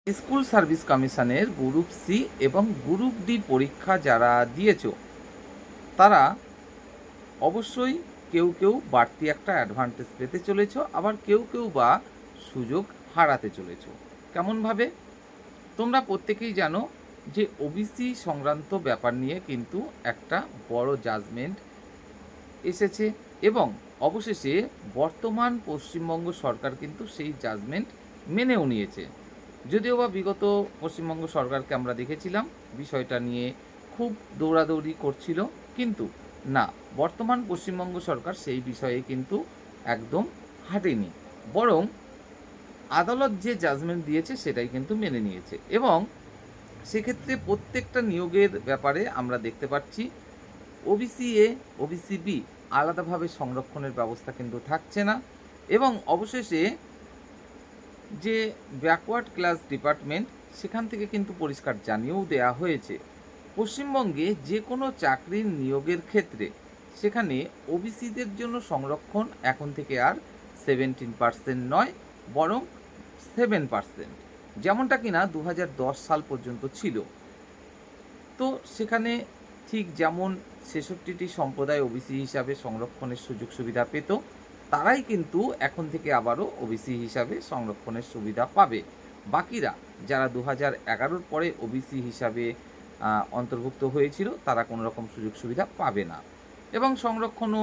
School service কমিশনের group C এবং group D পরীক্ষা যারা দিয়েছো তারা অবশ্যই কেউ কেউ বাড়তি একটা অ্যাডভান্টেজ পেতে চলেছো, আবার কেউ কেউ বা সুযোগ হারাতে চলেছো। কেমনভাবে? তোমরা প্রত্যেকেই জানো যে ওবিসি সংক্রান্ত ব্যাপার নিয়ে কিন্তু একটা বড় জাজমেন্ট এসেছে এবং অবশেষে বর্তমান পশ্চিমবঙ্গ সরকার কিন্তু সেই জাজমেন্ট মেনেও নিয়েছে। যদিও বা বিগত পশ্চিমবঙ্গ সরকারকে আমরা দেখেছিলাম বিষয়টা নিয়ে খুব দৌড়াদৌড়ি করছিল, কিন্তু না, বর্তমান পশ্চিমবঙ্গ সরকার সেই বিষয়ে কিন্তু একদম হাঁটেনি, বরং আদালত যে জাজমেন্ট দিয়েছে সেটাই কিন্তু মেনে নিয়েছে। এবং সেক্ষেত্রে প্রত্যেকটা নিয়োগের ব্যাপারে আমরা দেখতে পাচ্ছি ওবিসি এ, ওবিসি বি আলাদাভাবে সংরক্ষণের ব্যবস্থা কিন্তু থাকছে না। এবং অবশেষে যে ব্যাকওয়ার্ড ক্লাস ডিপার্টমেন্ট সেখান থেকে কিন্তু পরিষ্কার জানিয়েও দেয়া হয়েছে পশ্চিমবঙ্গে যে কোনো চাকরির নিয়োগের ক্ষেত্রে সেখানে ওবিসিদের জন্য সংরক্ষণ এখন থেকে আর 17% নয়, বরং 7%, যেমনটা কিনা 2010 সাল পর্যন্ত ছিল। তো সেখানে ঠিক যেমন 66টি সম্প্রদায় ওবিসি হিসাবে সংরক্ষণের সুযোগ সুবিধা পেত, তারাই কিন্তু এখন থেকে আবারও ওবিসি হিসাবে সংরক্ষণের সুবিধা পাবে। বাকিরা যারা 2011-র পরে ওবিসি হিসাবে অন্তর্ভুক্ত হয়েছিল তারা কোনো রকম সুযোগ সুবিধা পাবে না। এবং সংরক্ষণও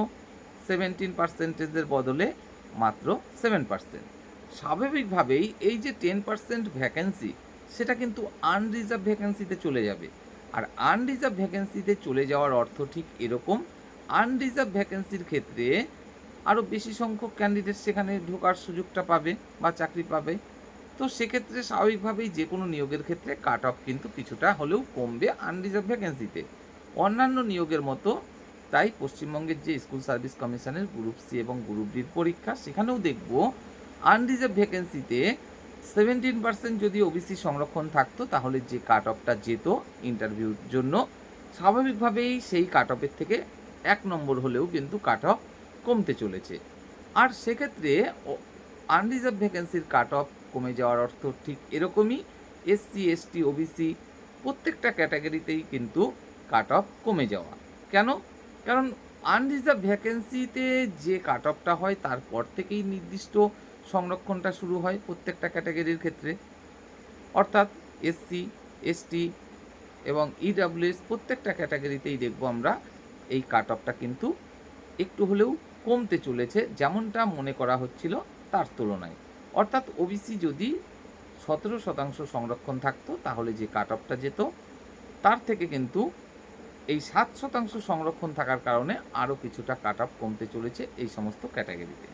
17%-এর বদলে মাত্র 7%। স্বাভাবিকভাবেই এই যে 10% ভ্যাকেন্সি সেটা কিন্তু আনরিজার্ভ ভ্যাকেন্সিতে চলে যাবে। আর আনরিজার্ভ ভ্যাকেন্সিতে চলে যাওয়ার অর্থ ঠিক এরকম, আনরিজার্ভ ভ্যাকেন্সির ক্ষেত্রে আরও বেশি সংখ্যক ক্যান্ডিডেট সেখানে ঢোকার সুযোগটা পাবে বা চাকরি পাবে। তো সেক্ষেত্রে স্বাভাবিকভাবেই যে কোনো নিয়োগের ক্ষেত্রে কাট অফ কিন্তু কিছুটা হলেও কমবে আনরিজার্ভ ভ্যাকেন্সিতে, অন্যান্য নিয়োগের মতো। তাই পশ্চিমবঙ্গের যে স্কুল সার্ভিস কমিশনের গ্রুপ সি এবং গ্রুপ ডির পরীক্ষা সেখানেও দেখব আনরিজার্ভ ভ্যাকেন্সিতে 17% যদি ওবিসি সংরক্ষণ থাকতো তাহলে যে কাট অফটা যেত ইন্টারভিউর জন্য, স্বাভাবিকভাবেই সেই কাট অফের থেকে 1 নম্বর হলেও কিন্তু কাট অফ কমতে চলেছে। আর সেক্ষেত্রে আনরিজার্ভ ভ্যাকেন্সির কাট অফ কমে যাওয়ার অর্থ ঠিক এরকমই, এসসি এসটি ওবিসি প্রত্যেকটা ক্যাটাগরিতেই কিন্তু কাট অফ কমে যাওয়া। কেন? কারণ আনরিজার্ভ ভ্যাকেন্সিতে যে কাট অফটা হয় তারপর থেকেই নির্দিষ্ট সংরক্ষণটা শুরু হয় প্রত্যেকটা ক্যাটাগরির ক্ষেত্রে। অর্থাৎ এসসি এসটি এবং ইডাব্লিউএস প্রত্যেকটা ক্যাটাগরিতেই দেখব আমরা এই কাট অফটা কিন্তু একটু হলেও কমতে চলেছে, যেমনটা মনে করা হচ্ছিল তার তুলনায়। অর্থাৎ ওবিসি যদি 17% সংরক্ষণ থাকতো তাহলে যে কাট অফটা যেত তার থেকে কিন্তু এই 7% সংরক্ষণ থাকার কারণে আরও কিছুটা কাট অফ কমতে চলেছে এই সমস্ত ক্যাটাগরিতে।